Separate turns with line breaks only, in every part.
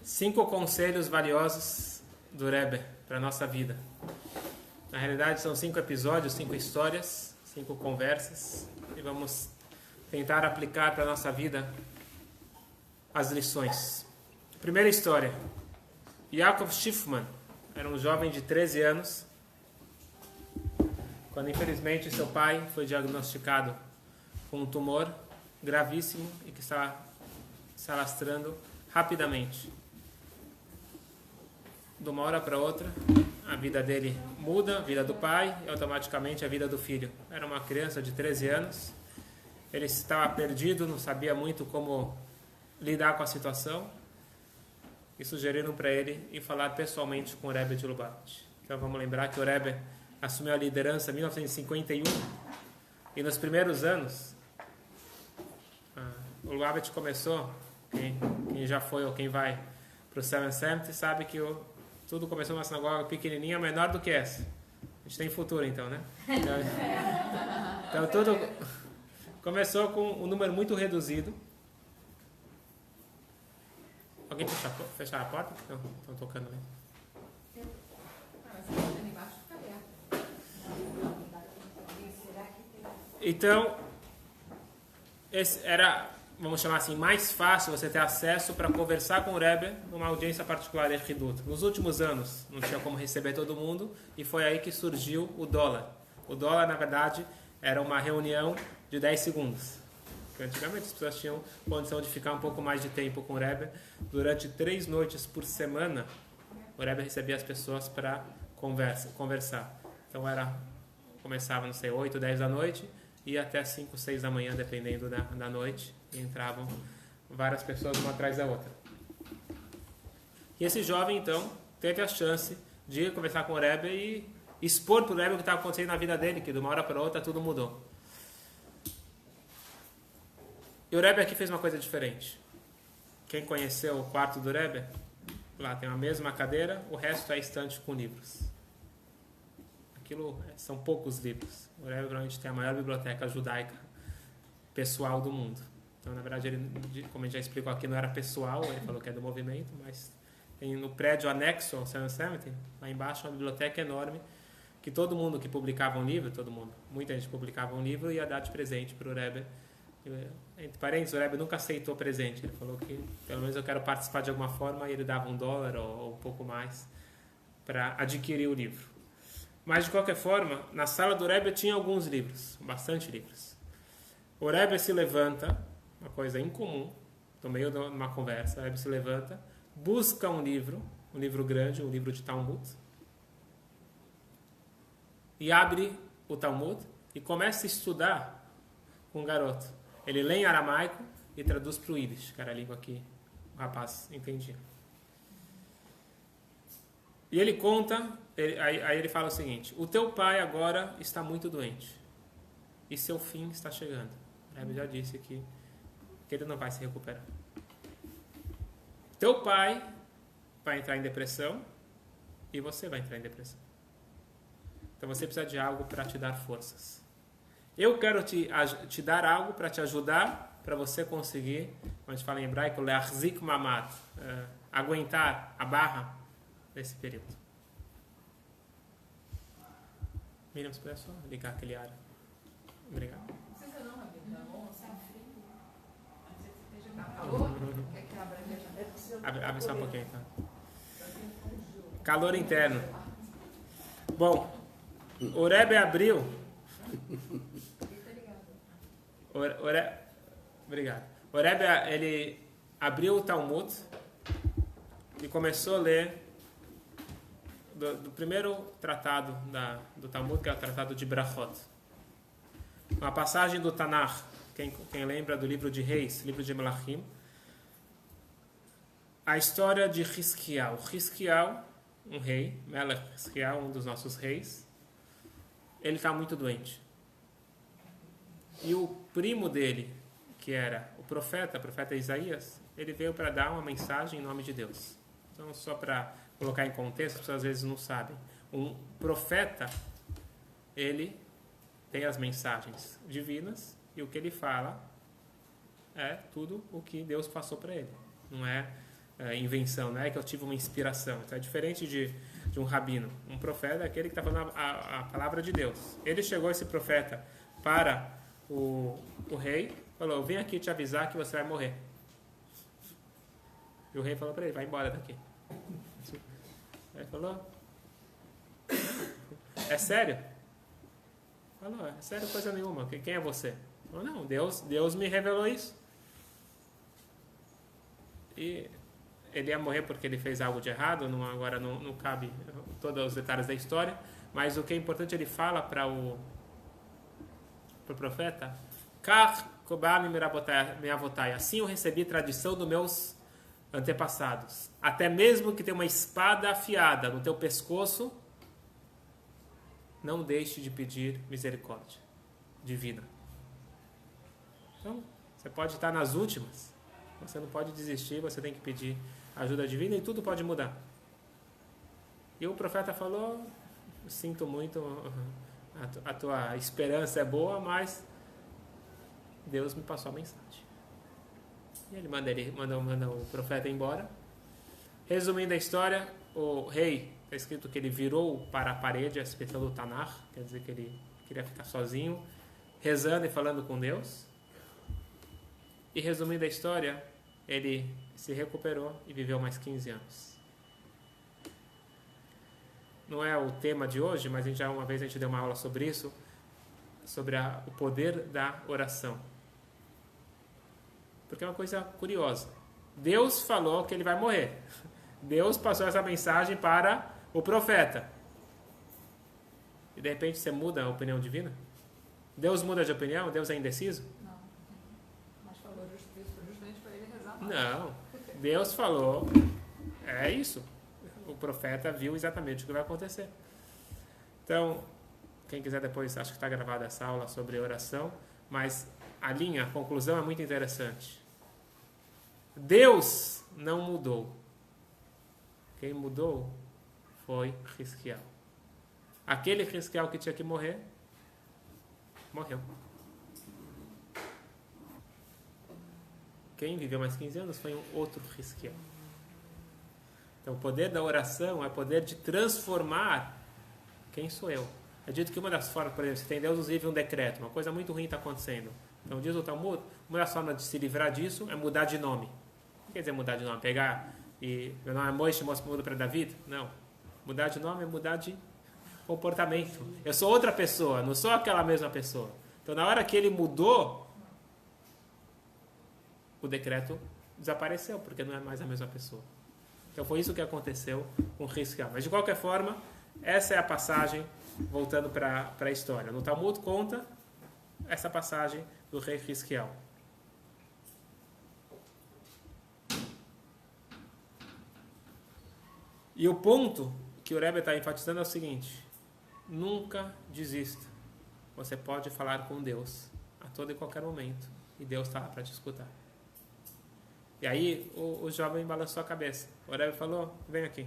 5 conselhos valiosos do Rebbe para a nossa vida. Na realidade são 5 episódios, 5 histórias, 5 conversas, e vamos tentar aplicar para a nossa vida as lições. Primeira história. Yaakov Schiffman era um jovem de 13 anos, quando infelizmente seu pai foi diagnosticado com um tumor gravíssimo e que está se alastrando rapidamente. De uma hora para outra, a vida dele muda, a vida do pai e automaticamente a vida do filho. Era uma criança de 13 anos, ele estava perdido, não sabia muito como lidar com a situação e sugeriram para ele ir falar pessoalmente com o Rebbe de Lubavitch. Então vamos lembrar que o Rebbe assumiu a liderança em 1951 e nos primeiros anos o Lubavitch começou, quem já foi ou quem vai para o 770 sabe que tudo começou numa sinagoga pequenininha, menor do que essa. A gente tem futuro então, né? Então tudo começou com um número muito reduzido. Alguém fechar a porta? Não, estão tocando ali. Então, esse era, vamos chamar assim, mais fácil você ter acesso para conversar com o Rebbe numa audiência particular em Hidut. Nos últimos anos, não tinha como receber todo mundo e foi aí que surgiu o dólar. O dólar, na verdade, era uma reunião de 10 segundos. Porque antigamente as pessoas tinham condição de ficar um pouco mais de tempo com o Rebbe. Durante 3 noites por semana, o Rebbe recebia as pessoas para conversar. Então começava, não sei, 8, 10 da noite e até 5, 6 da manhã, dependendo da noite. E entravam várias pessoas uma atrás da outra. E esse jovem, então, teve a chance de conversar com o Rebbe e expor para o Rebbe o que estava acontecendo na vida dele, que de uma hora para outra tudo mudou. E o Rebbe aqui fez uma coisa diferente. Quem conheceu o quarto do Rebbe, lá tem a mesma cadeira, o resto é estante com livros. Aquilo são poucos livros. O Rebbe provavelmente tem a maior biblioteca judaica pessoal do mundo. Então, na verdade, ele, como a gente já explicou aqui, não era pessoal, ele falou que é do movimento, mas tem no prédio anexo ao 770, lá embaixo, uma biblioteca enorme, que todo mundo que publicava um livro, muita gente publicava um livro e ia dar de presente para o Rebbe. Entre parênteses, o Rebbe nunca aceitou presente. Ele falou que, pelo menos eu quero participar de alguma forma, e ele dava $1 ou um pouco mais para adquirir o livro. Mas, de qualquer forma, na sala do Rebbe tinha alguns livros, bastante livros. O Rebbe se levanta, uma coisa incomum, no meio de uma conversa, o Rebbe se levanta, busca um livro grande, um livro de Talmud, e abre o Talmud e começa a estudar com o garoto. Ele lê em aramaico e traduz para o Yiddish, que era a língua que o rapaz entendia. E ele conta, aí ele fala o seguinte: o teu pai agora está muito doente e seu fim está chegando. O Rebbe já disse que ele não vai se recuperar. Teu pai vai entrar em depressão e você vai entrar em depressão. Então você precisa de algo para te dar forças. Eu quero te dar algo para te ajudar, para você conseguir, como a gente fala em hebraico, le'achzik mamad, aguentar a barra nesse período. Miriam, se puder só ligar aquele ar. Obrigado.
Não precisa não, Rabino, tá bom? Você é frio. Antes que esteja calor, quer que abra a janela?
Abre só um pouquinho, tá? Calor interno. Bom, o Rebbe abriu. Obrigado. O Rebbe, ele abriu o Talmud e começou a ler do primeiro tratado do Talmud, que é o tratado de Brachot. Uma passagem do Tanakh, quem lembra do livro de Reis, livro de Melachim, a história de Hiskiau. Hiskiau, um rei, Melech Hiskiau, um dos nossos reis, ele está muito doente. E o primo dele, que era o profeta Isaías, ele veio para dar uma mensagem em nome de Deus. Então, só para colocar em contexto, as pessoas às vezes não sabem. Um profeta, ele tem as mensagens divinas e o que ele fala é tudo o que Deus passou para ele. Não é invenção, não é que eu tive uma inspiração. Então é diferente de um rabino. Um profeta é aquele que está falando a palavra de Deus. Ele chegou, esse profeta, para o rei, falou: eu vim aqui te avisar que você vai morrer. E o rei falou para ele: vai embora daqui. Ele falou: é sério? Falou: é sério coisa nenhuma. Quem é você? Falou: não, Deus me revelou isso. E ele ia morrer porque ele fez algo de errado. Agora não cabe todos os detalhes da história, mas o que é importante, ele fala para o profeta: assim eu recebi tradição dos meus antepassados. Até mesmo que tenha uma espada afiada no teu pescoço, não deixe de pedir misericórdia divina. Então, você pode estar nas últimas, você não pode desistir, você tem que pedir ajuda divina e tudo pode mudar. E o profeta falou: sinto muito, a tua esperança é boa, mas Deus me passou a mensagem. E ele manda o profeta embora. Resumindo a história, o rei, está escrito que ele virou para a parede, a expressão do Tanar, quer dizer que ele queria ficar sozinho, rezando e falando com Deus. E resumindo a história, ele se recuperou e viveu mais 15 anos. Não é o tema de hoje, mas uma vez a gente deu uma aula sobre isso, sobre o poder da oração. Porque é uma coisa curiosa. Deus falou que ele vai morrer. Deus passou essa mensagem para o profeta. E de repente você muda a opinião divina? Deus muda de opinião? Deus é indeciso?
Não. Mas falou justamente para ele rezar mais.
Não. Deus falou, é isso. O profeta viu exatamente o que vai acontecer. Então, quem quiser depois, acho que está gravada essa aula sobre oração, mas a conclusão é muito interessante. Deus não mudou. Quem mudou foi Hizquiel. Aquele Hizquiel que tinha que morrer, morreu. Quem viveu mais 15 anos foi um outro Hizquiel. Então o poder da oração é o poder de transformar quem sou eu. É dito que uma das formas, por exemplo, se tem Deus nos livre um decreto, uma coisa muito ruim está acontecendo. Então diz o Talmud, uma das formas de se livrar disso é mudar de nome. O que quer dizer mudar de nome? Pegar e meu nome é Moishe, muda para David? Não. Mudar de nome é mudar de comportamento. Eu sou outra pessoa, não sou aquela mesma pessoa. Então na hora que ele mudou, o decreto desapareceu, porque não é mais a mesma pessoa. Então foi isso que aconteceu com Hizquiel. Mas de qualquer forma, essa é a passagem, voltando para a história. No Talmud conta essa passagem do rei Hizquiel. E o ponto que o Rebbe está enfatizando é o seguinte: nunca desista. Você pode falar com Deus a todo e qualquer momento, e Deus está lá para te escutar. E aí o jovem balançou a cabeça. O Rebbe falou: vem aqui.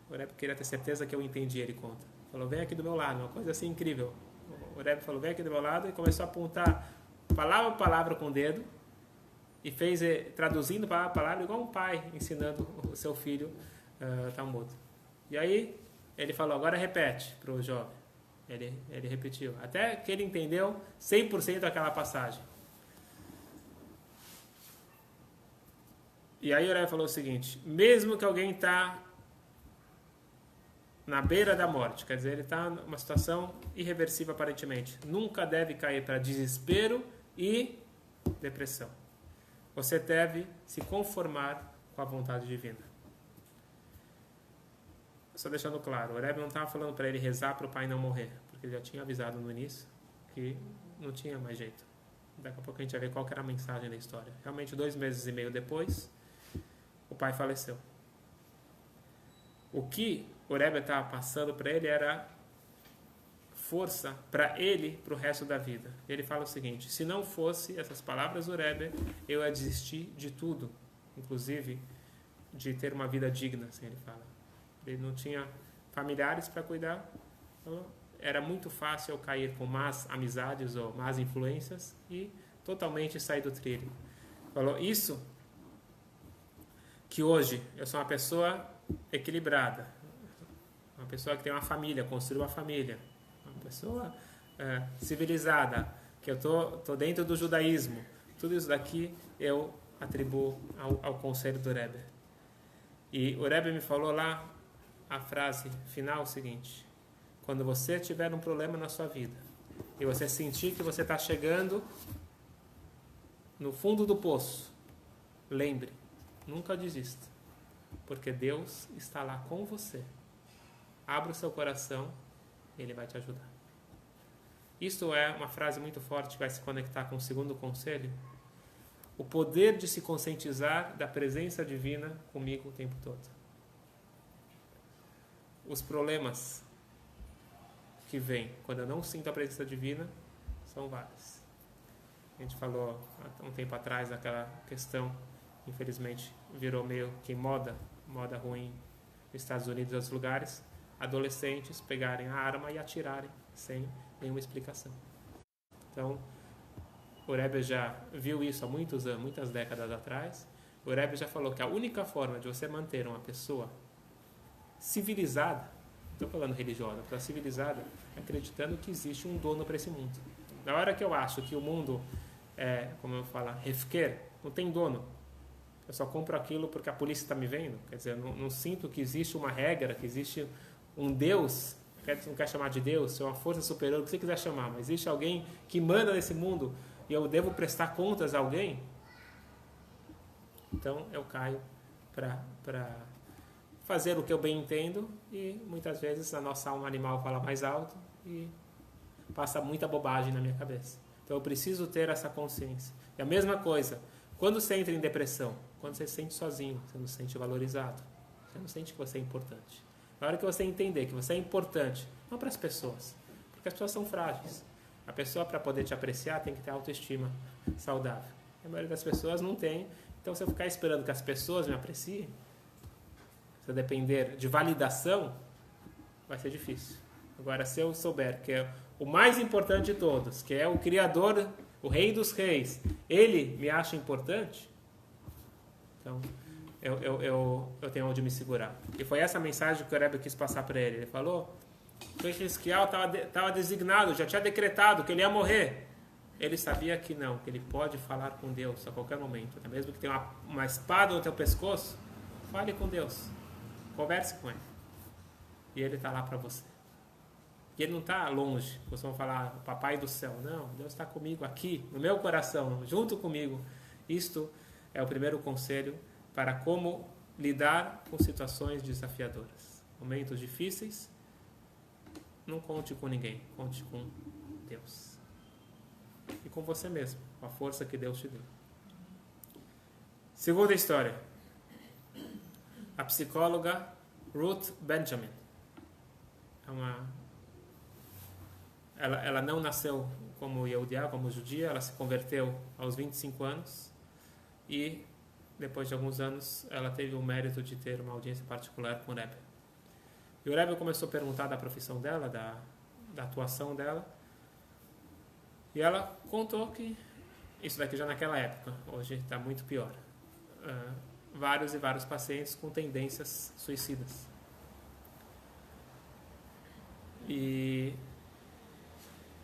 O Rebbe queria ter certeza que eu entendi, ele conta. Falou: vem aqui do meu lado, uma coisa assim incrível. O Rebbe falou: vem aqui do meu lado, e começou a apontar palavra por palavra com o dedo, e fez traduzindo palavra por palavra, igual um pai ensinando o seu filho Talmud. E aí ele falou: agora repete para o jovem. Ele repetiu, até que ele entendeu 100% aquela passagem. E aí o Rebbe falou o seguinte: mesmo que alguém está na beira da morte, quer dizer, ele está numa situação irreversível aparentemente, nunca deve cair para desespero e depressão. Você deve se conformar com a vontade divina. Só deixando claro, o Rebbe não estava falando para ele rezar para o pai não morrer, porque ele já tinha avisado no início que não tinha mais jeito. Daqui a pouco a gente vai ver qual que era a mensagem da história. Realmente, 2 meses e meio depois, o pai faleceu. O que o Rebbe estava passando para ele era força para ele, para o resto da vida. Ele fala o seguinte: se não fosse essas palavras do Rebbe, eu ia desistir de tudo, inclusive de ter uma vida digna, assim ele fala. Ele não tinha familiares para cuidar, então era muito fácil eu cair com más amizades ou más influências e totalmente sair do trilho. Falou isso, que que hoje eu sou uma pessoa equilibrada, uma pessoa que tem uma família, construiu uma família, uma pessoa civilizada, que eu tô dentro do judaísmo, tudo isso daqui eu atribuo ao conselho do Rebbe. E o Rebbe me falou lá a frase final seguinte: quando você tiver um problema na sua vida e você sentir que você está chegando no fundo do poço, lembre, nunca desista, porque Deus está lá com você. Abra o seu coração, Ele vai te ajudar. Isto é uma frase muito forte que vai se conectar com o segundo conselho: o poder de se conscientizar da presença divina comigo o tempo todo. Os problemas que vêm quando eu não sinto a presença divina são vários. A gente falou há um tempo atrás daquela questão, infelizmente virou meio que moda ruim nos Estados Unidos e outros lugares, adolescentes pegarem a arma e atirarem sem nenhuma explicação. Então, o Rebbe já viu isso há muitas décadas atrás. O Rebbe já falou que a única forma de você manter uma pessoa civilizada, não estou falando religiosa, uma pessoa civilizada, acreditando que existe um dono para esse mundo. Na hora que eu acho que o mundo é, como eu falo, hefker, não tem dono, eu só compro aquilo porque a polícia está me vendo, quer dizer, eu não sinto que existe uma regra, que existe um Deus, não quer chamar de Deus, é uma força superior, o que você quiser chamar, mas existe alguém que manda nesse mundo e eu devo prestar contas a alguém, então eu caio para fazer o que eu bem entendo, e muitas vezes a nossa alma animal fala mais alto e passa muita bobagem na minha cabeça. Então eu preciso ter essa consciência. E a mesma coisa, quando você entra em depressão, quando você se sente sozinho, você não se sente valorizado, você não sente que você é importante. Na hora que você entender que você é importante, não para as pessoas, porque as pessoas são frágeis. A pessoa, para poder te apreciar, tem que ter autoestima saudável. A maioria das pessoas não tem. Então, se eu ficar esperando que as pessoas me apreciem, se eu depender de validação, vai ser difícil. Agora, se eu souber que é o mais importante de todos, que é o Criador, o Rei dos Reis, Ele me acha importante, então eu tenho onde me segurar. E foi essa mensagem que o Rebbe quis passar para ele. Ele falou que Ezequiel estava designado, já tinha decretado que ele ia morrer. Ele sabia que não, que ele pode falar com Deus a qualquer momento. Até mesmo que tenha uma espada no teu pescoço, fale com Deus. Converse com Ele. E Ele está lá para você. E Ele não está longe. Vocês vão falar, Papai do céu. Não, Deus está comigo aqui, no meu coração, junto comigo. Isto é o primeiro conselho para como lidar com situações desafiadoras. Momentos difíceis, não conte com ninguém, conte com Deus. E com você mesmo, com a força que Deus te deu. Segunda história. A psicóloga Ruth Benjamin. Ela não nasceu como Yehudiá, como judia, ela se converteu aos 25 anos e depois de alguns anos ela teve o mérito de ter uma audiência particular com o Rebbe. E o Rebbe começou a perguntar da profissão dela, da atuação dela, e ela contou que isso daqui já naquela época, hoje está muito pior. Vários e vários pacientes com tendências suicidas. E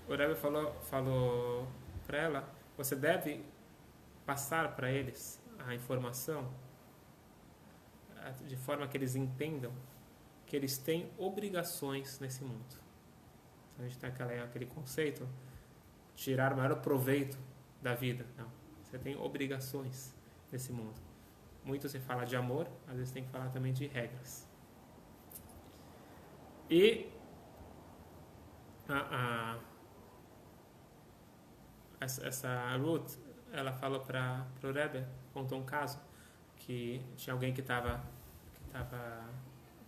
o Rebbe falou para ela, você deve passar para eles a informação de forma que eles entendam que eles têm obrigações nesse mundo. Então, a gente tem aquele conceito, tirar o maior proveito da vida. Não, você tem obrigações nesse mundo. Muito se fala de amor, às vezes tem que falar também de regras. E essa Ruth, ela falou para o Rebbe, contou um caso que tinha alguém que estava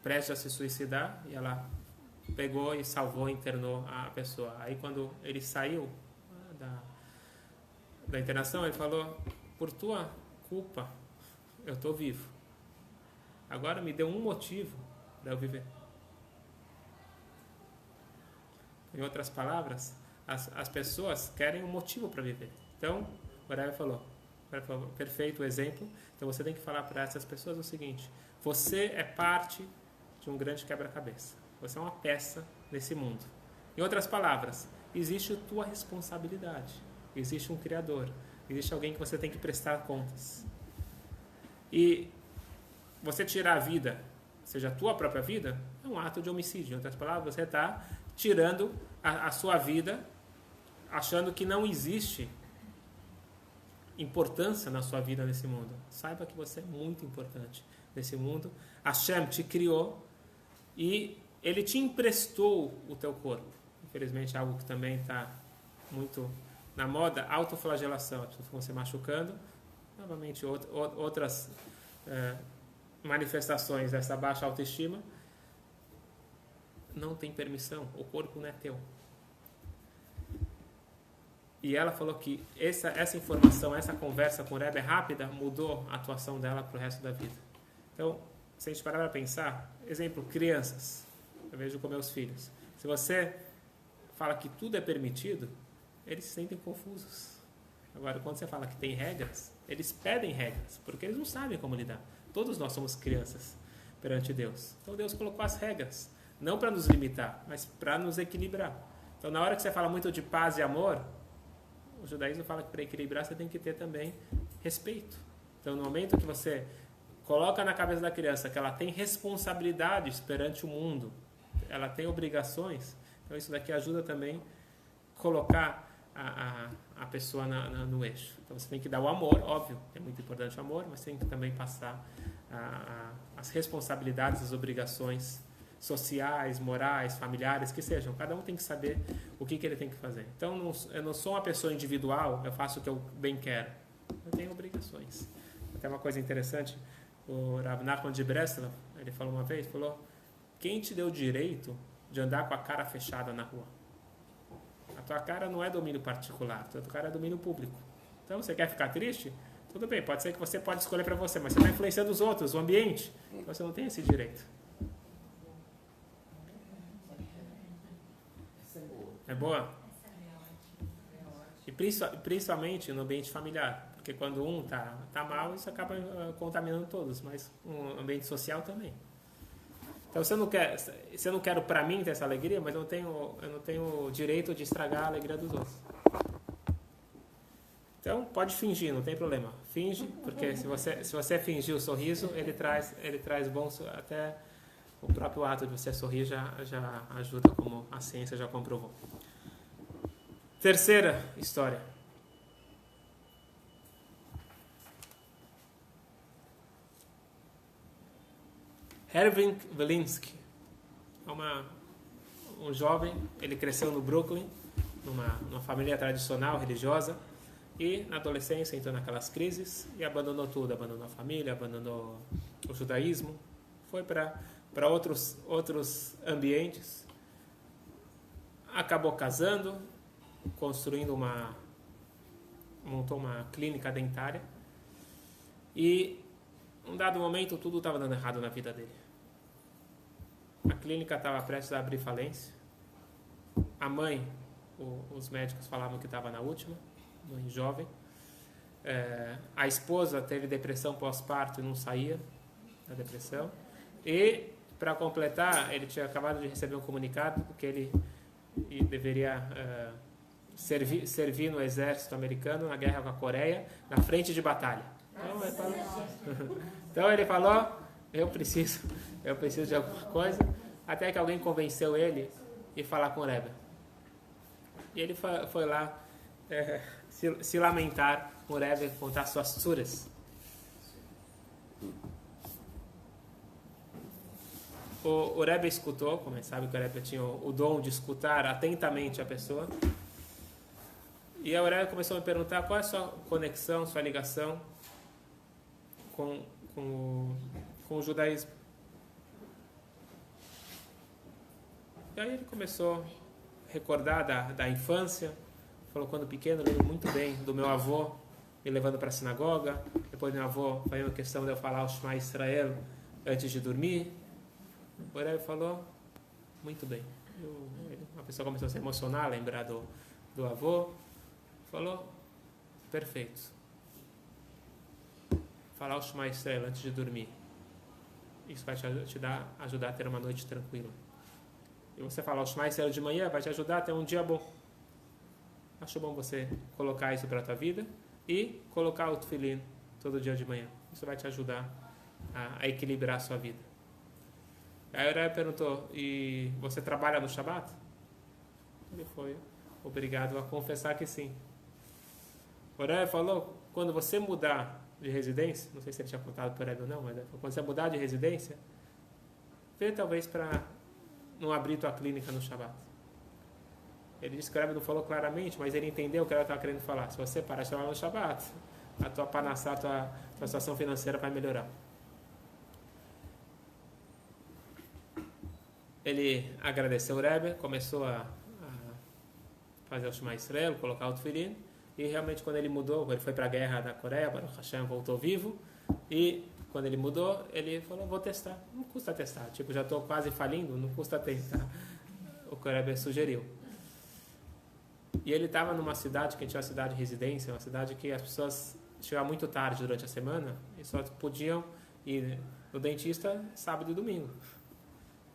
prestes a se suicidar e ela pegou e salvou, internou a pessoa. Aí quando ele saiu da internação, ele falou, por tua culpa eu estou vivo. Agora me deu um motivo para eu viver. Em outras palavras, as pessoas querem um motivo para viver. Então, o Rebbe falou, perfeito exemplo. Então você tem que falar para essas pessoas o seguinte: você é parte de um grande quebra-cabeça. Você é uma peça nesse mundo. Em outras palavras, existe a tua responsabilidade. Existe um Criador. Existe alguém que você tem que prestar contas. E você tirar a vida, seja a tua própria vida, é um ato de homicídio. Em outras palavras, você está tirando a sua vida, achando que não existe importância na sua vida nesse mundo. Saiba que você é muito importante nesse mundo. Hashem te criou e Ele te emprestou o teu corpo. Infelizmente, algo que também está muito na moda, autoflagelação. As pessoas vão se machucando. Novamente, outras manifestações dessa baixa autoestima. Não tem permissão. O corpo não é teu. E ela falou que essa informação, essa conversa com o Rebbe rápida, mudou a atuação dela para o resto da vida. Então, se a gente parar para pensar, exemplo, crianças. Eu vejo com meus filhos. Se você fala que tudo é permitido, eles se sentem confusos. Agora, quando você fala que tem regras, eles pedem regras, porque eles não sabem como lidar. Todos nós somos crianças perante Deus. Então, Deus colocou as regras, não para nos limitar, mas para nos equilibrar. Então, na hora que você fala muito de paz e amor, o judaísmo fala que para equilibrar você tem que ter também respeito. Então, no momento que você coloca na cabeça da criança que ela tem responsabilidades perante o mundo, ela tem obrigações, então isso daqui ajuda também a colocar a pessoa no eixo. Então, você tem que dar o amor, óbvio, é muito importante o amor, mas tem que também passar as responsabilidades, as obrigações sociais, morais, familiares, que sejam. Cada um tem que saber o que ele tem que fazer. Então, eu não sou uma pessoa individual, eu faço o que eu bem quero. Eu tenho obrigações. Até uma coisa interessante, o Rav Nachman de Breslov, ele falou uma vez, quem te deu o direito de andar com a cara fechada na rua? A tua cara não é domínio particular, a tua cara é domínio público. Então, você quer ficar triste? Tudo bem, pode ser que você pode escolher para você, mas você está influenciando os outros, o ambiente. Então, você não tem esse direito. É boa? E principalmente no ambiente familiar, porque quando um tá mal, isso acaba contaminando todos, mas um ambiente social também. Então, se eu não quero para mim ter essa alegria, mas eu não tenho o direito de estragar a alegria dos outros. Então, pode fingir, não tem problema. Finge, porque se você fingir o sorriso, ele traz bons, até o próprio ato de você sorrir já ajuda, como a ciência já comprovou. Terceira história. Erwin Velinsky é um jovem, ele cresceu no Brooklyn, numa família tradicional, religiosa, e na adolescência entrou naquelas crises e abandonou tudo, abandonou a família, abandonou o judaísmo, foi para outros ambientes, acabou casando, montou uma clínica dentária e em um dado momento tudo estava dando errado na vida dele. A clínica estava prestes a abrir falência, a mãe, os médicos falavam que estava na última, mãe jovem, a esposa teve depressão pós-parto e não saía da depressão, e para completar, ele tinha acabado de receber um comunicado que ele deveria servir no exército americano na guerra com a Coreia, na frente de batalha. Então ele falou, eu preciso de alguma coisa, até que alguém convenceu ele a falar com o Rebbe. E ele foi lá se lamentar com o Rebbe, contar suas tsuras. O Rebbe escutou, como sabe que o Rebbe tinha o dom de escutar atentamente a pessoa. E a Rebbe começou a me perguntar qual é a sua conexão, sua ligação com o judaísmo. E aí ele começou a recordar da infância. Falou, quando pequeno, eu lembro muito bem do meu avô me levando para a sinagoga. Depois meu avô fazendo questão de eu falar o Shema Israel antes de dormir. O Rebbe falou, muito bem. A pessoa começou a se emocionar, lembrar do avô. Falou, perfeito. falar o Shema Israel antes de dormir. Isso vai te ajudar a ter uma noite tranquila. E você falar o Shema Israel de manhã vai te ajudar a ter um dia bom. Acho bom você colocar isso para a tua vida e colocar o Tefilin todo dia de manhã. Isso vai te ajudar a equilibrar a sua vida. Aí o Rebbe perguntou, e você trabalha no Shabat? Ele foi obrigado a confessar que sim. O Rebbe falou, quando você mudar de residência, não sei se ele tinha contado para o Rebbe ou não, mas quando você mudar de residência, vê talvez para não abrir tua clínica no Shabat. Ele disse que o Rebbe não falou claramente, mas ele entendeu o que ela estava querendo falar. Se você parar de trabalhar no Shabat, a tua panassá, a tua situação financeira vai melhorar. Ele agradeceu o Rebbe, começou a fazer o Shema Israel, colocar o Tefilin, e realmente quando ele mudou, ele foi para a guerra da Coreia, Baruch Hashem voltou vivo, e quando ele mudou, ele falou, vou testar, não custa testar, tipo, já estou quase falindo, não custa tentar, o que o Rebbe sugeriu. E ele estava numa cidade, que a gente tinha uma cidade de residência, uma cidade que as pessoas chegavam muito tarde durante a semana, e só podiam ir no dentista sábado e domingo.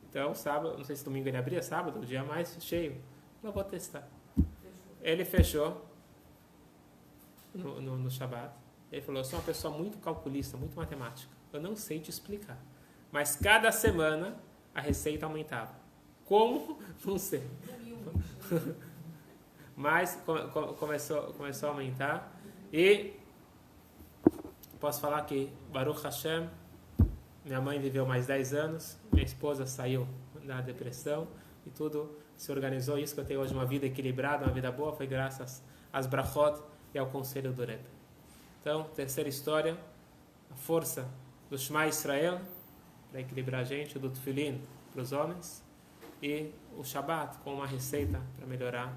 Então, sábado, não sei se domingo ele abria, sábado, o dia mais cheio. Eu vou testar. Ele fechou no Shabat. Ele falou, eu sou uma pessoa muito calculista, muito matemática. Eu não sei te explicar. Mas cada semana a receita aumentava. Como? Não sei. Mas começou a aumentar. E posso falar que Baruch Hashem, minha mãe viveu mais 10 anos, minha esposa saiu da depressão e tudo se organizou. Isso que eu tenho hoje, uma vida equilibrada, uma vida boa, foi graças às brachot e ao conselho do Rebbe. Então, terceira história, a força do Shema Israel, para equilibrar a gente, do Tefilin para os homens, e o Shabat com uma receita para melhorar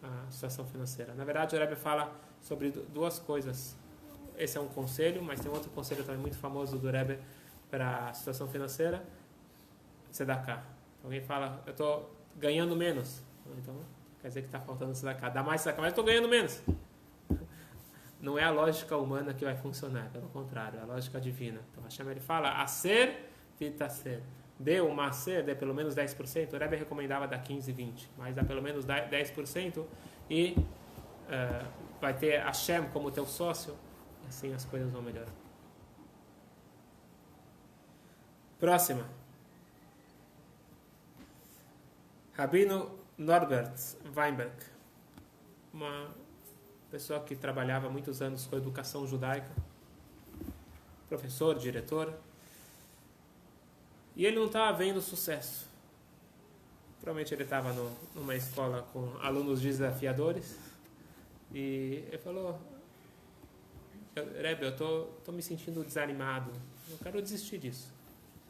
a situação financeira. Na verdade, o Rebbe fala sobre duas coisas. Esse é um conselho, mas tem outro conselho também muito famoso do Rebbe para a situação financeira, tzedakah. Alguém fala, eu estou ganhando menos. Então, quer dizer que está faltando tzedakah. Dá mais tzedakah, mas eu estou ganhando menos. Não é a lógica humana que vai funcionar, pelo contrário, é a lógica divina. Então, Hashem ele fala, aser vitaser. Dê o maser, dê pelo menos 10%. O Rebbe recomendava dar 15, 20, mas dá pelo menos 10% e vai ter Hashem como teu sócio, e assim as coisas vão melhorar. Próxima. Rabino Norbert Weinberg, uma pessoa que trabalhava muitos anos com a educação judaica, professor, diretor, e ele não estava vendo sucesso. Provavelmente ele estava numa escola com alunos desafiadores, e ele falou, Rebbe, eu estou me sentindo desanimado, eu quero desistir disso.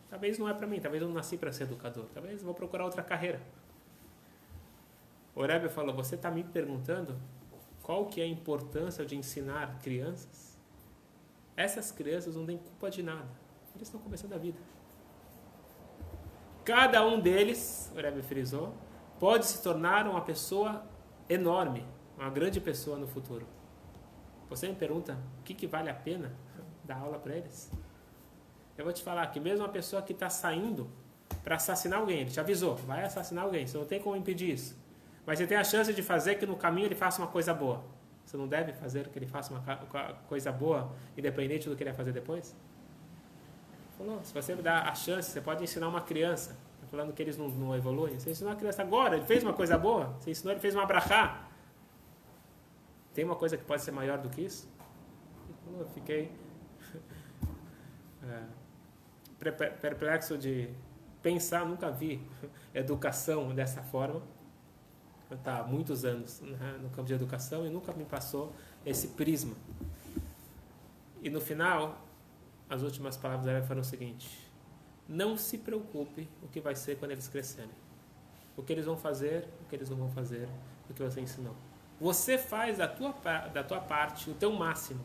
Talvez não é para mim, talvez eu não nasci para ser educador, talvez eu vou procurar outra carreira. O Rebbe falou, você está me perguntando qual que é a importância de ensinar crianças? Essas crianças não têm culpa de nada, eles estão começando a vida. Cada um deles, o Rebbe frisou, pode se tornar uma pessoa enorme, uma grande pessoa no futuro. Você me pergunta, o que vale a pena dar aula para eles? Eu vou te falar que mesmo uma pessoa que está saindo para assassinar alguém, ele te avisou, vai assassinar alguém, você não tem como impedir isso. Mas você tem a chance de fazer que no caminho ele faça uma coisa boa. Você não deve fazer que ele faça uma coisa boa, independente do que ele vai fazer depois? Falou, se você dá a chance, você pode ensinar uma criança. Está falando que eles não evoluem. Você ensinou uma criança agora, ele fez uma coisa boa. Você ensinou, ele fez uma brachá. Tem uma coisa que pode ser maior do que isso? Ele falou, eu fiquei perplexo de pensar, nunca vi educação dessa forma. Eu estava há muitos anos no campo de educação e nunca me passou esse prisma. E no final, as últimas palavras dela foram o seguinte: não se preocupe o que vai ser quando eles crescerem. O que eles vão fazer, o que eles não vão fazer, o que você ensinou. Você faz da tua parte o teu máximo.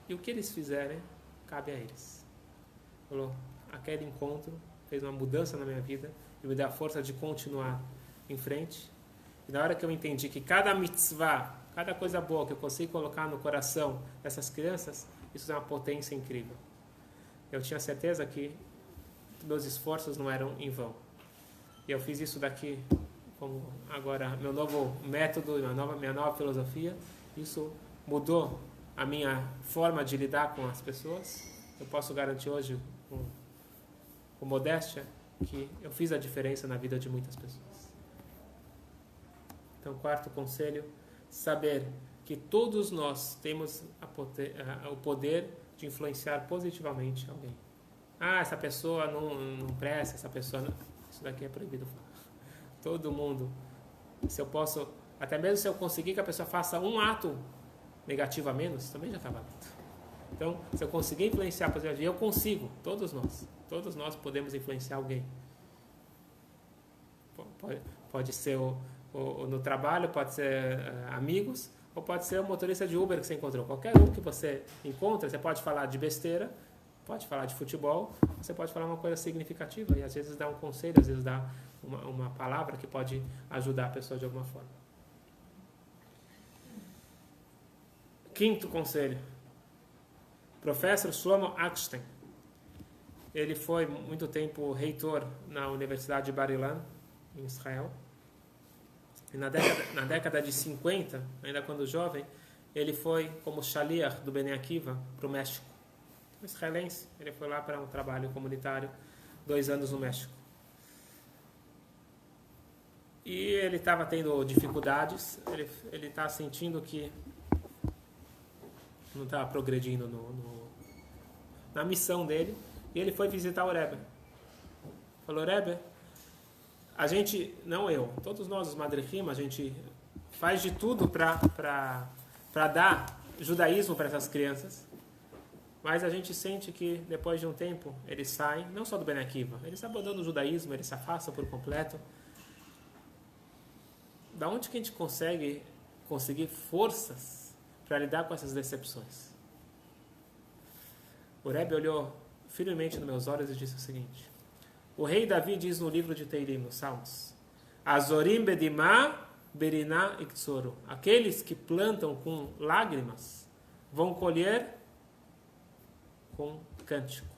E o que eles fizerem, cabe a eles. Falou, aquele encontro fez uma mudança na minha vida e me deu a força de continuar em frente. E na hora que eu entendi que cada mitzvah, cada coisa boa que eu consigo colocar no coração dessas crianças, isso é uma potência incrível. Eu tinha certeza que meus esforços não eram em vão. E eu fiz isso daqui, como agora, meu novo método, minha nova filosofia. Isso mudou a minha forma de lidar com as pessoas. Eu posso garantir hoje, com modéstia, que eu fiz a diferença na vida de muitas pessoas. Então, quarto conselho, saber que todos nós temos o poder de influenciar positivamente alguém. Essa pessoa não presta, essa pessoa não... Isso daqui é proibido falar. Todo mundo, se eu posso, até mesmo se eu conseguir que a pessoa faça um ato negativo a menos, também já está valendo. Então, se eu conseguir influenciar positivamente, eu consigo, todos nós podemos influenciar alguém. Pode ser no trabalho, pode ser amigos, ou pode ser o motorista de Uber que você encontrou. Qualquer um que você encontra, você pode falar de besteira, pode falar de futebol, você pode falar uma coisa significativa, e às vezes dá um conselho, às vezes dá uma palavra que pode ajudar a pessoa de alguma forma. Quinto conselho. Professor Shlomo Akshtein. Ele foi muito tempo reitor na Universidade de Bar Ilan, em Israel. E na década de 50, ainda quando jovem, ele foi como shaliach do Bnei Akiva para o México. Israelense, ele foi lá para um trabalho comunitário, 2 anos no México. E ele estava tendo dificuldades, ele está sentindo que não estava progredindo na missão dele, e ele foi visitar o Rebbe. Falou, Rebbe, a gente, não eu, todos nós os madrechim, a gente faz de tudo para dar judaísmo para essas crianças, mas a gente sente que depois de um tempo eles saem, não só do Bnei Akiva, eles abandonam o judaísmo, eles se afastam por completo. Da onde que a gente conseguir forças para lidar com essas decepções? O Rebbe olhou firmemente nos meus olhos e disse o seguinte: o rei Davi diz no livro de Teilim, nos Salmos, Azorim bedimah beriná iktsoro, aqueles que plantam com lágrimas vão colher com cântico.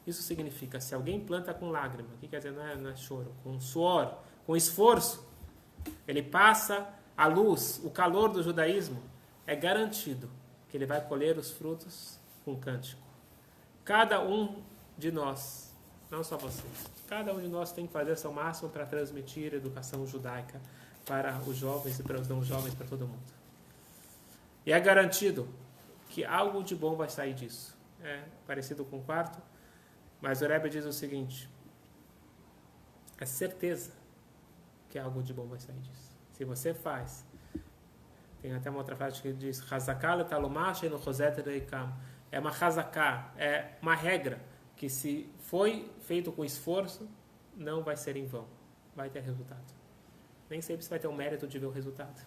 Isso significa, se alguém planta com lágrima, o que quer dizer? Não é choro, com suor, com esforço, ele passa a luz, o calor do judaísmo, é garantido que ele vai colher os frutos com cântico. Cada um de nós, não só vocês, cada um de nós tem que fazer seu máximo para transmitir a educação judaica para os jovens e para os não jovens, para todo mundo. E é garantido que algo de bom vai sair disso. É parecido com o quarto, mas o Rebbe diz o seguinte: é certeza que algo de bom vai sair disso. Se você faz, tem até uma outra frase que diz, é uma hazaká, é uma regra que se foi feito com esforço, não vai ser em vão, vai ter resultado. Nem sempre você vai ter o mérito de ver o resultado.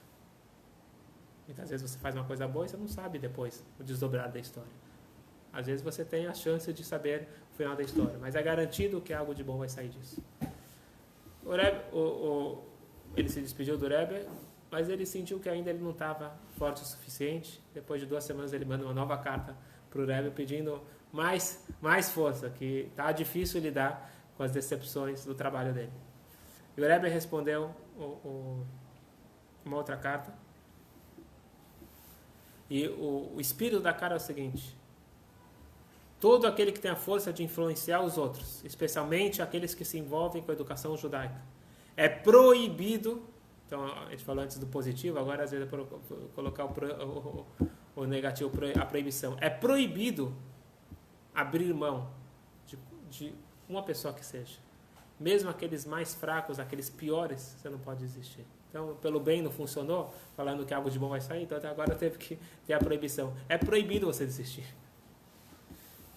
Muitas vezes você faz uma coisa boa e você não sabe depois o desdobrar da história. Às vezes você tem a chance de saber o final da história, mas é garantido que algo de bom vai sair disso. O Rebbe, ele se despediu do Rebbe, mas ele sentiu que ainda ele não estava forte o suficiente. Depois de 2 semanas ele manda uma nova carta para o Rebbe pedindo mais força, que está difícil lidar com as decepções do trabalho dele. E o Rebbe respondeu uma outra carta. E o espírito da carta é o seguinte: todo aquele que tem a força de influenciar os outros, especialmente aqueles que se envolvem com a educação judaica, é proibido. Então, a gente falou antes do positivo, agora às vezes é colocar o negativo, a proibição. É proibido abrir mão de uma pessoa que seja. Mesmo aqueles mais fracos, aqueles piores, você não pode desistir. Então, pelo bem não funcionou, falando que algo de bom vai sair, então até agora teve que ter a proibição. É proibido você desistir.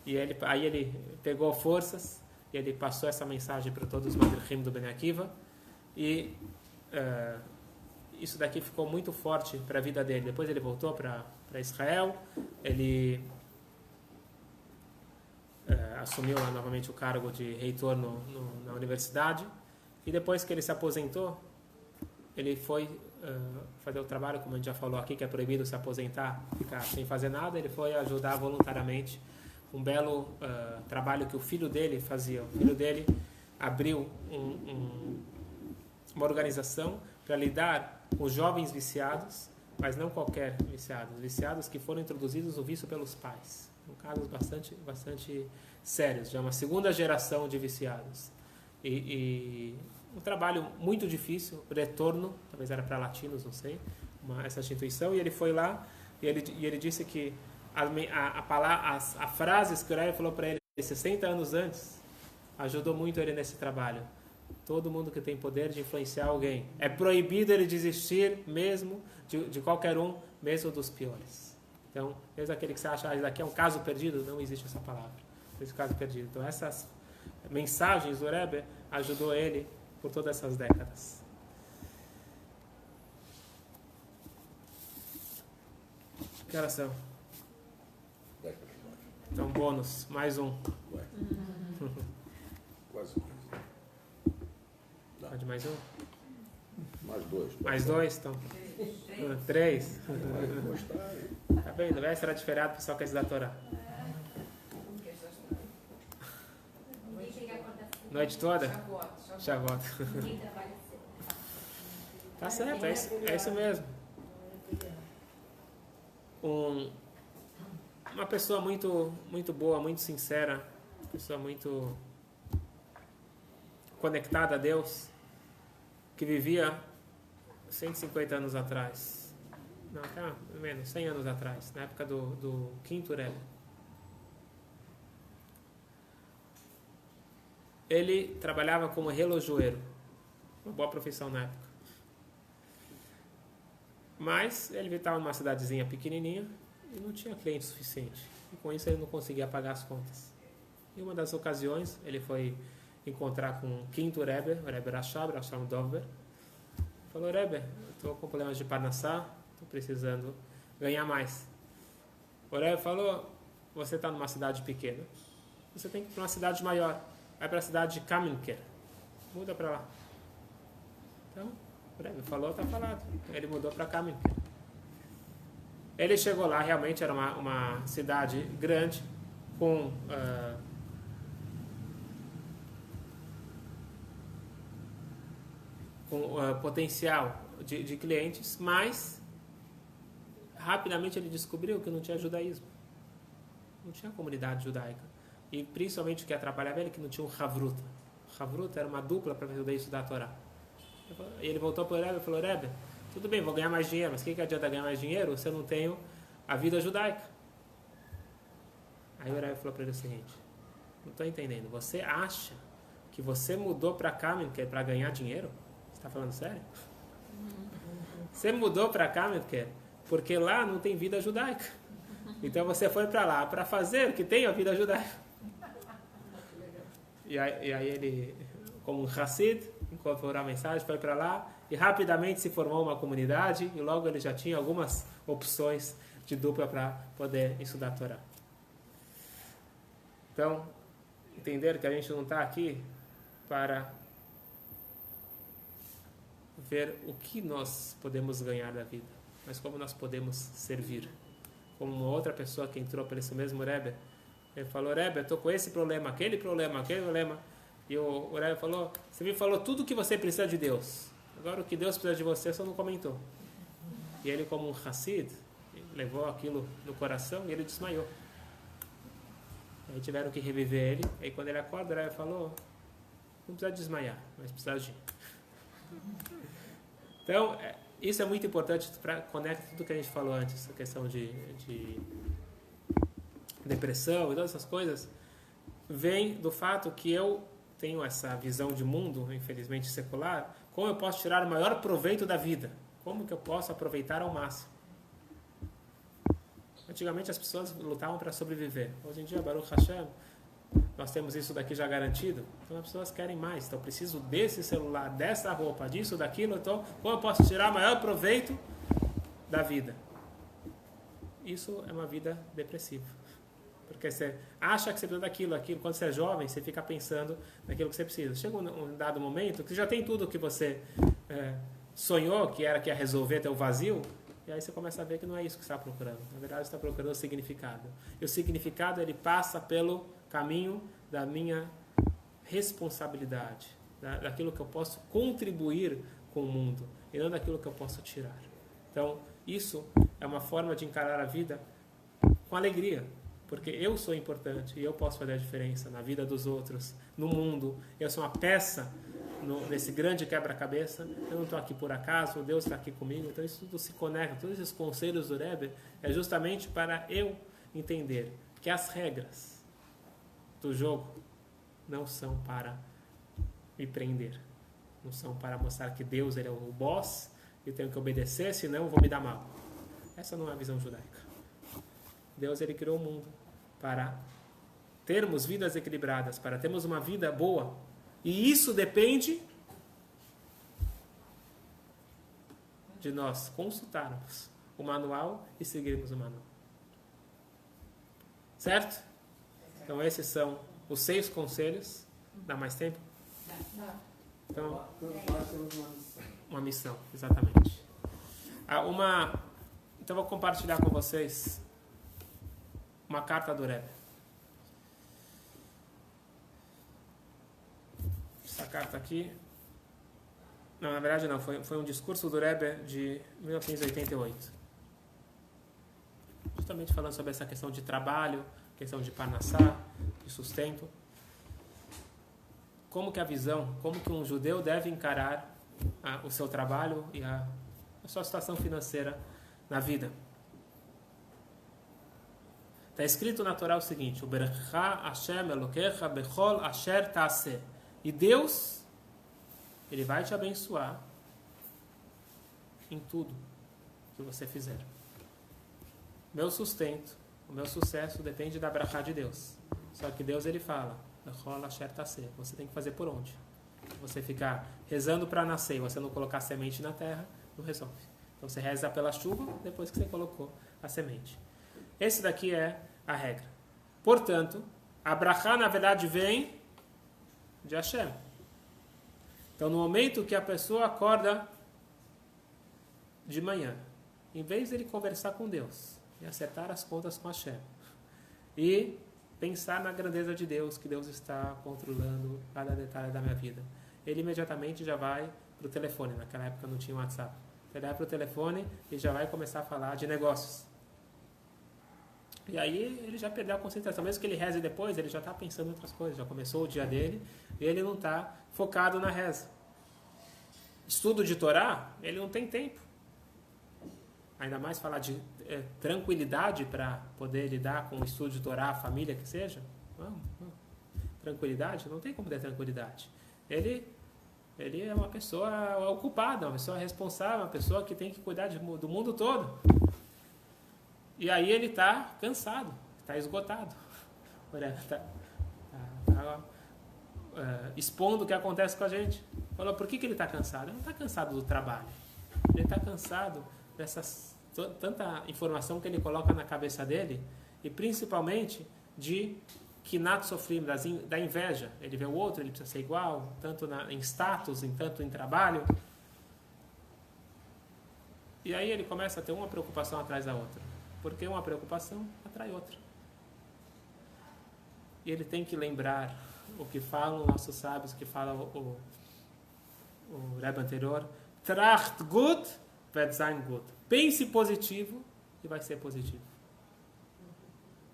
E aí ele pegou forças, e ele passou essa mensagem para todos os madrechim do Bnei Akiva, e isso daqui ficou muito forte para a vida dele. Depois ele voltou para Israel, ele assumiu lá novamente o cargo de reitor na universidade, e depois que ele se aposentou, ele foi fazer o trabalho, como a gente já falou aqui, que é proibido se aposentar, ficar sem fazer nada. Ele foi ajudar voluntariamente um belo trabalho que o filho dele fazia. O filho dele abriu uma organização para lidar com jovens viciados, mas não qualquer viciados que foram introduzidos no vício pelos pais. São casos bastante sérios, já uma segunda geração de viciados. E um trabalho muito difícil, retorno, talvez era para latinos, não sei, essa instituição, e ele foi lá e ele disse que a frase que o Rebbe falou para ele 60 anos antes ajudou muito ele nesse trabalho. Todo mundo que tem poder de influenciar alguém, é proibido ele desistir mesmo de qualquer um, mesmo dos piores. Então, mesmo aquele que você acha, isso daqui é um caso perdido, não existe essa palavra, esse caso perdido. Então, essas mensagens do Rebbe ajudou ele por todas essas décadas. Que horas são? Então, bônus, mais um.
Quase.
Pode mais um?
Mais dois.
Mais dois, então. Três. Tá vendo? Véspera de feriado, o pessoal quer estudar a Torá. Noite toda? Shavuot. Tá certo, é isso mesmo. Uma pessoa muito boa, muito sincera, uma pessoa muito conectada a Deus, que vivia 150 anos atrás, não, até menos, 100 anos atrás, na época do quinto Rebbe. Ele trabalhava como relojoeiro, uma boa profissão na época. Mas ele estava numa cidadezinha pequenininha e não tinha cliente suficiente. E com isso ele não conseguia pagar as contas. Em uma das ocasiões, ele foi encontrar com o quinto Rebbe, o Rebbe Rashab Dover. Falou: Rebbe, estou com problemas de parnassá, estou precisando ganhar mais. O Rebbe falou: você está numa cidade pequena, você tem que ir para uma cidade maior. Vai para a cidade de Kamenker, muda para lá. Então, o Rebbe falou, está falado. Ele mudou para Kamenker. Ele chegou lá, realmente era uma cidade grande, com potencial de clientes, mas rapidamente ele descobriu que não tinha judaísmo, não tinha comunidade judaica, e principalmente o que atrapalhava ele, que não tinha um Havruta. Havruta era uma dupla para ajudar a estudar a Torá. E ele voltou para o Rebbe e falou: Rebbe, tudo bem, vou ganhar mais dinheiro, mas o que adianta ganhar mais dinheiro se eu não tenho a vida judaica? Aí o Rebbe falou para ele o seguinte: não estou entendendo, você acha que você mudou para Kamenker para ganhar dinheiro? Você está falando sério? Você mudou para Kamenker porque lá não tem vida judaica. Então você foi para lá para fazer o que tem a vida judaica. E aí ele, como um Hassid, incorporou a mensagem, foi para lá e rapidamente se formou uma comunidade, e logo ele já tinha algumas opções de dupla para poder estudar a Torá. Então, entender que a gente não está aqui para ver o que nós podemos ganhar da vida, mas como nós podemos servir. Como uma outra pessoa que entrou por esse mesmo Rebbe, ele falou: Rebbe, eu estou com esse problema, aquele problema. E o Rebbe falou: você me falou tudo o que você precisa de Deus, agora o que Deus precisa de você só não comentou. E ele, como um Hassid, levou aquilo no coração e ele desmaiou. Aí tiveram que reviver ele. Aí quando ele acorda, o Rebbe falou: não precisa desmaiar, mas precisa agir. Então, isso é muito importante para conectar tudo que a gente falou antes, essa questão de depressão e todas essas coisas, vem do fato que eu tenho essa visão de mundo, infelizmente secular, como eu posso tirar o maior proveito da vida, como que eu posso aproveitar ao máximo. Antigamente as pessoas lutavam para sobreviver, hoje em dia, Baruch Hashem, nós temos isso daqui já garantido, então as pessoas querem mais, então eu preciso desse celular, dessa roupa, disso, daquilo, então como eu posso tirar o maior proveito da vida? Isso é uma vida depressiva, porque você acha que você precisa daquilo, quando você é jovem, você fica pensando naquilo que você precisa. Chega um dado momento que você já tem tudo que você sonhou que ia resolver teu vazio, e aí você começa a ver que não é isso que você está procurando. Na verdade, você está procurando o significado. E o significado, ele passa pelo caminho da minha responsabilidade, daquilo que eu posso contribuir com o mundo, e não daquilo que eu posso tirar. Então, isso é uma forma de encarar a vida com alegria, porque eu sou importante e eu posso fazer a diferença na vida dos outros, no mundo. Eu sou uma peça nesse grande quebra-cabeça. Eu não estou aqui por acaso, Deus está aqui comigo. Então isso tudo se conecta. Todos esses conselhos do Rebbe é justamente para eu entender que as regras do jogo não são para me prender, não são para mostrar que Deus ele é o boss e eu tenho que obedecer, senão eu vou me dar mal. Essa não é a visão judaica. Deus ele criou o mundo para termos vidas equilibradas, para termos uma vida boa. E isso depende de nós consultarmos o manual e seguirmos o manual. Certo? Então esses são os 6 conselhos. Dá mais tempo? Então, uma missão, exatamente. Então vou compartilhar com vocês uma carta do Rebbe. Essa carta aqui, não, na verdade não, foi um discurso do Rebbe de 1988. Justamente falando sobre essa questão de trabalho, questão de parnassá, de sustento. Como que um judeu deve encarar o seu trabalho e a sua situação financeira na vida. Está escrito na Torá o seguinte: Ubercha Hashem Elokecha Bechol Asher Taseh. E Deus, ele vai te abençoar em tudo que você fizer. Meu sustento, o meu sucesso depende da brachá de Deus. Só que Deus ele fala: Bechol Asher Taseh. Você tem que fazer por onde? Você ficar rezando para nascer e você não colocar semente na terra, não resolve. Então você reza pela chuva depois que você colocou a semente. Esse daqui é a regra. Portanto, a brachá na verdade vem de Hashem. Então no momento que a pessoa acorda de manhã, em vez de ele conversar com Deus e acertar as contas com Hashem e pensar na grandeza de Deus, que Deus está controlando cada detalhe da minha vida, ele imediatamente já vai para o telefone. Naquela época não tinha WhatsApp. Ele vai para o telefone e já vai começar a falar de negócios. E aí ele já perdeu a concentração. Mesmo que ele reze depois, ele já está pensando em outras coisas. Já começou o dia dele e ele não está focado na reza. Estudo de Torá, ele não tem tempo. Ainda mais falar de tranquilidade para poder lidar com o estudo de Torá, a família que seja. Não. Tranquilidade? Não tem como ter tranquilidade. Ele é uma pessoa ocupada, uma pessoa responsável, uma pessoa que tem que cuidar do mundo todo. E aí ele está cansado, está esgotado. Está expondo o que acontece com a gente. Falou, por que ele está cansado? Ele não está cansado do trabalho. Ele está cansado dessas tanta informação que ele coloca na cabeça dele, e principalmente de Kinat Sofrim, da inveja. Ele vê o outro, ele precisa ser igual, tanto em status, tanto em trabalho. E aí ele começa a ter uma preocupação atrás da outra. Porque uma preocupação atrai outra. E ele tem que lembrar o que falam nossos sábios, o que fala o Rebbe anterior. Tracht gut, wird sein gut. Pense positivo e vai ser positivo.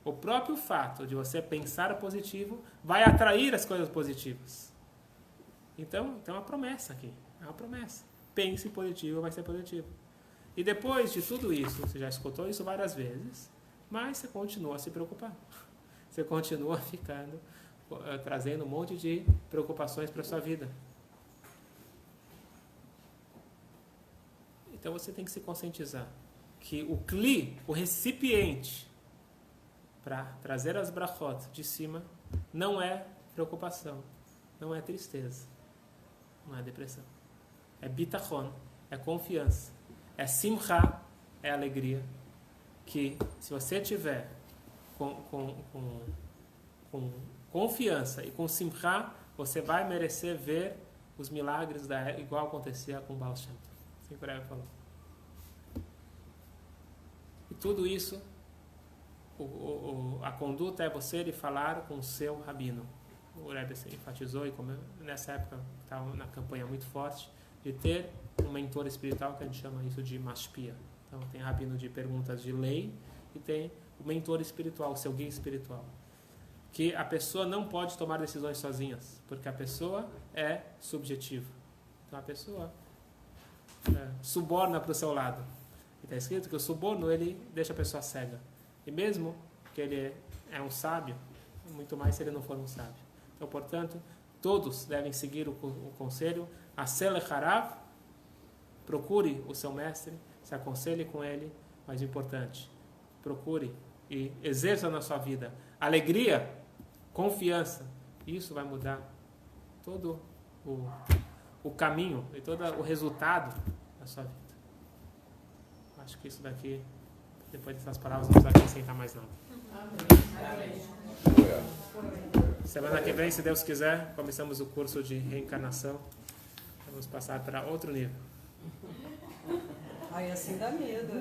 O próprio fato de você pensar positivo vai atrair as coisas positivas. Então é uma promessa aqui. É uma promessa. Pense positivo, vai ser positivo. E depois de tudo isso, você já escutou isso várias vezes, mas você continua a se preocupar. Você continua trazendo um monte de preocupações para a sua vida. Então você tem que se conscientizar que o kli, o recipiente, para trazer as brachot de cima, não é preocupação, não é tristeza, não é depressão. É bitachon, é confiança, é simcha, é alegria. Que se você tiver com confiança e com simcha, você vai merecer ver os milagres igual acontecia com Baal Shem Tov. Assim que o Rebbe falou. E tudo isso, a conduta é você de falar com o seu rabino. O Rebbe enfatizou, e como nessa época estava na campanha muito forte, de ter um mentor espiritual, que a gente chama isso de mashpia. Então tem rabino de perguntas de lei e tem o mentor espiritual, o seu guia espiritual. Que a pessoa não pode tomar decisões sozinhas, porque a pessoa é subjetiva. Então a pessoa suborna para o seu lado. Está escrito que o suborno ele deixa a pessoa cega. E mesmo que ele é um sábio, muito mais se ele não for um sábio. Então, portanto, todos devem seguir o conselho. Asele harav, procure o seu mestre, se aconselhe com ele, mas importante, procure e exerça na sua vida alegria, confiança. Isso vai mudar todo o caminho e todo o resultado da sua vida. Acho que isso daqui, depois dessas palavras, não precisa acrescentar mais nada. Semana que vem, se Deus quiser, começamos o curso de reencarnação. Vamos passar para outro nível.
Aí assim dá medo.